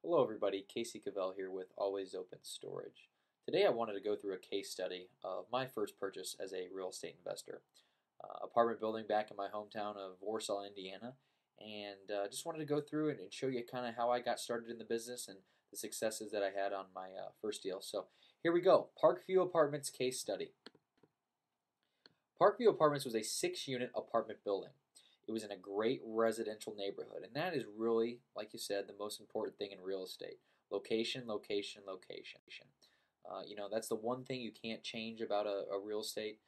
Hello everybody, Casey Cavell here with Always Open Storage. Today I wanted to go through a case study of my first purchase as a real estate investor. Apartment building back in my hometown of Warsaw, Indiana, and just wanted to go through it and show you kind of how I got started in the business and the successes that I had on my first deal. So here we go, Parkview Apartments case study. Parkview Apartments was a 6-unit apartment building. It was in a great residential neighborhood, and that is really, like you said, the most important thing in real estate. Location, location, location. That's the one thing you can't change about a real estate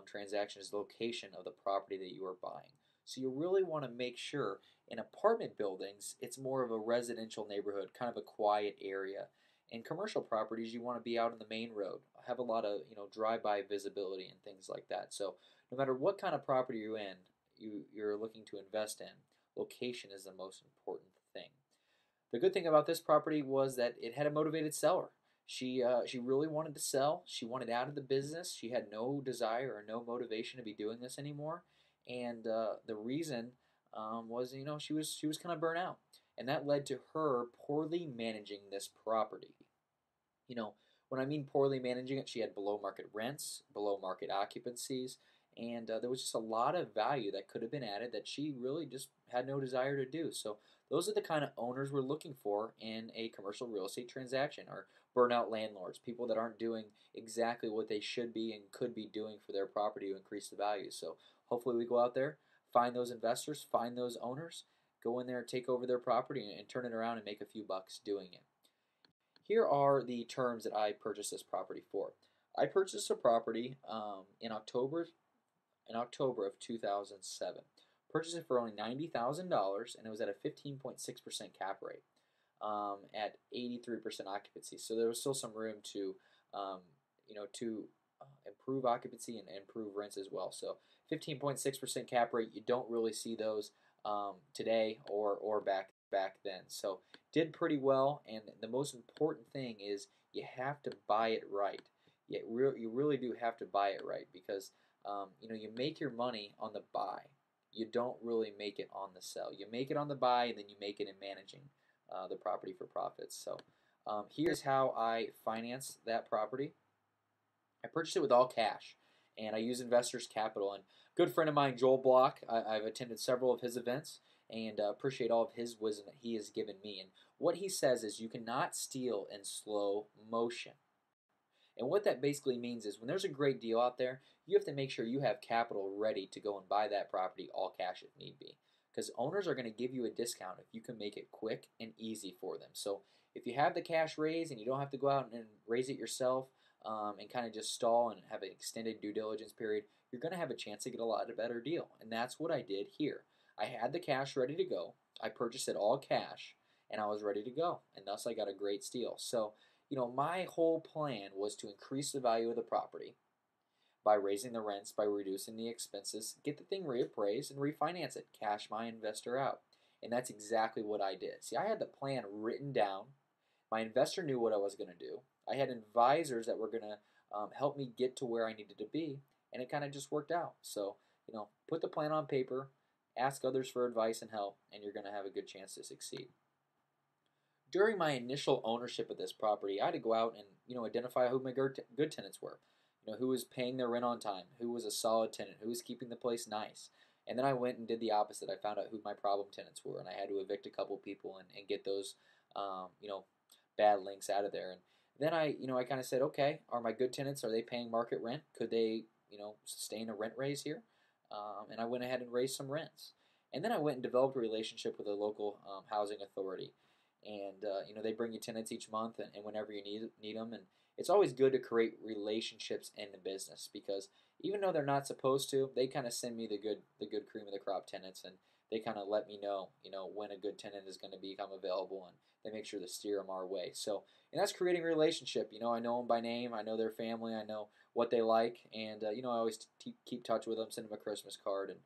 transaction is the location of the property that you are buying. So you really want to make sure in apartment buildings, it's more of a residential neighborhood, kind of a quiet area. In commercial properties, you want to be out on the main road, have a lot of drive-by visibility and things like that. So no matter what kind of property you're in, you're looking to invest in, location is the most important thing. The good thing about this property was that it had a motivated seller. She really wanted to sell. She wanted out of the business. She had no desire or no motivation to be doing this anymore, and the reason was she was kind of burnt out, and that led to her poorly managing this property. You know, when I mean poorly managing it, she had below market rents, below market occupancies, and there was just a lot of value that could have been added that she really just had no desire to do. So those are the kind of owners we're looking for in a commercial real estate transaction, or burnout landlords, people that aren't doing exactly what they should be and could be doing for their property to increase the value. So hopefully we go out there, find those investors, find those owners, go in there and take over their property and turn it around and make a few bucks doing it. Here are the terms that I purchased this property for. I purchased a property in October of 2007. Purchased it for only $90,000, and it was at a 15.6% cap rate at 83% occupancy. So there was still some room to, improve occupancy and improve rents as well. So 15.6% cap rate, you don't really see those today or back then. So did pretty well, and the most important thing is you have to buy it right. You really do have to buy it right because you make your money on the buy. You don't really make it on the sell. You make it on the buy, and then you make it in managing the property for profits. So here's how I financed that property. I purchased it with all cash, and I used investors' capital. And a good friend of mine, Joel Block, I've attended several of his events and appreciate all of his wisdom that he has given me. And what he says is you cannot steal in slow motion. And what that basically means is when there's a great deal out there, you have to make sure you have capital ready to go and buy that property all cash if need be. Because owners are going to give you a discount if you can make it quick and easy for them. So if you have the cash raised and you don't have to go out and raise it yourself and kind of just stall and have an extended due diligence period, you're going to have a chance to get a lot better deal. And that's what I did here. I had the cash ready to go. I purchased it all cash and I was ready to go. And thus I got a great deal. So my whole plan was to increase the value of the property by raising the rents, by reducing the expenses, get the thing reappraised, and refinance it, cash my investor out. And that's exactly what I did. See, I had the plan written down. My investor knew what I was going to do. I had advisors that were going to help me get to where I needed to be, and it kind of just worked out. So, put the plan on paper, ask others for advice and help, and you're going to have a good chance to succeed. During my initial ownership of this property, I had to go out and identify who my good tenants were. Who was paying their rent on time, who was a solid tenant, who was keeping the place nice. And then I went and did the opposite. I found out who my problem tenants were, and I had to evict a couple people and get those bad links out of there. And then I kind of said, okay, are my good tenants, are they paying market rent? Could they sustain a rent raise here? And I went ahead and raised some rents. And then I went and developed a relationship with a local housing authority. And they bring you tenants each month and whenever you need them. And it's always good to create relationships in the business because even though they're not supposed to, they kind of send me the good cream of the crop tenants, and they kind of let me know when a good tenant is going to become available, and they make sure to steer them our way. So, and that's creating a relationship. I know them by name, I know their family, I know what they like, and I always keep touch with them, send them a Christmas card, and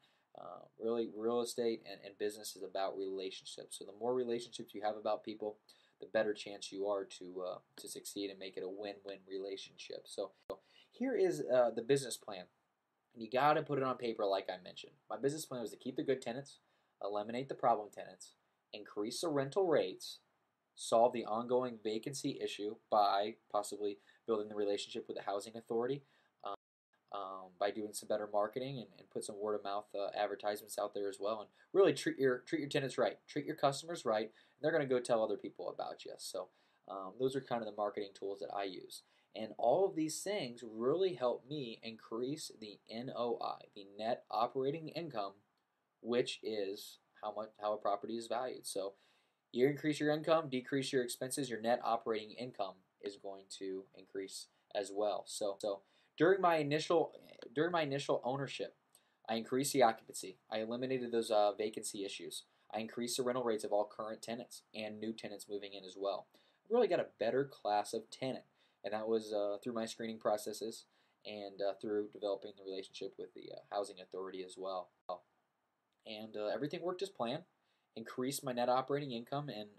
really, real estate and business is about relationships. So the more relationships you have about people, the better chance you are to succeed and make it a win-win relationship. So here is the business plan. And you got to put it on paper like I mentioned. My business plan was to keep the good tenants, eliminate the problem tenants, increase the rental rates, solve the ongoing vacancy issue by possibly building the relationship with the housing authority, by doing some better marketing and put some word of mouth advertisements out there as well, and really treat your tenants right, treat your customers right, and they're going to go tell other people about you. So those are kind of the marketing tools that I use, and all of these things really help me increase the NOI, the net operating income, which is how a property is valued. So you increase your income, decrease your expenses, your net operating income is going to increase as well. So during my initial ownership, I increased the occupancy. I eliminated those vacancy issues. I increased the rental rates of all current tenants and new tenants moving in as well. I really got a better class of tenant, and that was through my screening processes and through developing the relationship with the housing authority as well. And everything worked as planned. Increased my net operating income and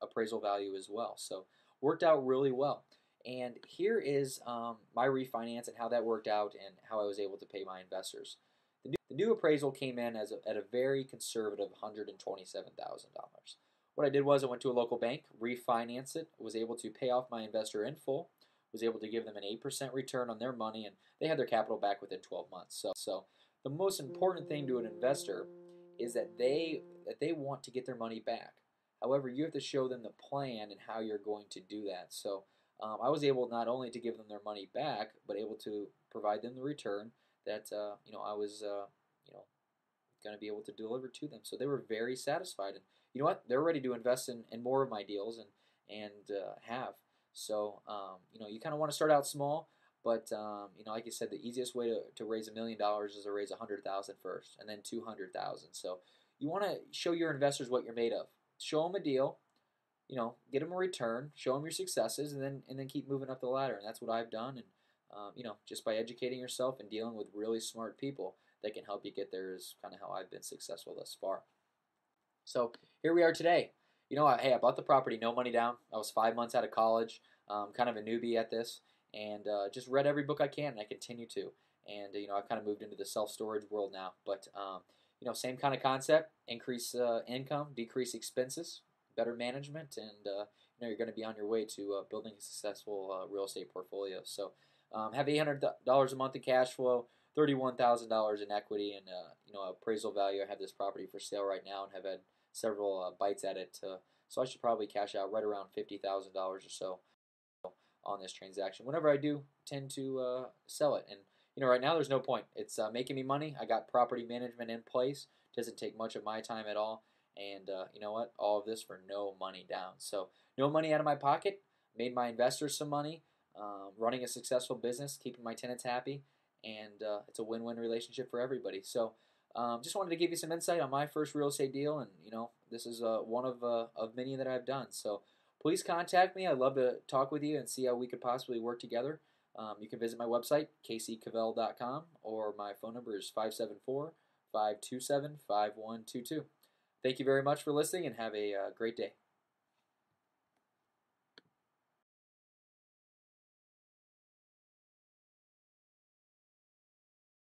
appraisal value as well. So worked out really well. And here is my refinance and how that worked out and how I was able to pay my investors. The new appraisal came in at a very conservative $127,000. What I did was I went to a local bank, refinanced it, was able to pay off my investor in full, was able to give them an 8% return on their money, and they had their capital back within 12 months. So the most important thing to an investor is that they want to get their money back. However, you have to show them the plan and how you're going to do that. So I was able not only to give them their money back, but able to provide them the return that I was going to be able to deliver to them. So they were very satisfied, and you know what? They're ready to invest in more of my deals and have. So you kind of want to start out small. But like you said, the easiest way to raise $1 million is to raise $100,000 first, and then $200,000. So you want to show your investors what you're made of. Show them a deal, get them a return, show them your successes, and then keep moving up the ladder. And that's what I've done. And just by educating yourself and dealing with really smart people that can help you get there is kind of how I've been successful thus far. So here we are today. Hey, I bought the property, no money down. I was 5 months out of college, kind of a newbie at this, and just read every book I can, and I continue to. And I've kind of moved into the self-storage world now. But same kind of concept: increase income, decrease expenses, better management, and you're going to be on your way to building a successful real estate portfolio. So have $800 a month in cash flow, $31,000 in equity, and appraisal value. I have this property for sale right now and have had several bites at it. So I should probably cash out right around $50,000 or so on this transaction. Whenever I do, tend to sell it. And right now there's no point. It's making me money. I got property management in place. Doesn't take much of my time at all. And you know what? All of this for no money down. So no money out of my pocket. Made my investors some money. Running a successful business, keeping my tenants happy, and it's a win-win relationship for everybody. So just wanted to give you some insight on my first real estate deal, and this is one of many that I've done. So please contact me. I'd love to talk with you and see how we could possibly work together. You can visit my website, kccavell.com, or my phone number is 574-527-5122. Thank you very much for listening, and have a great day.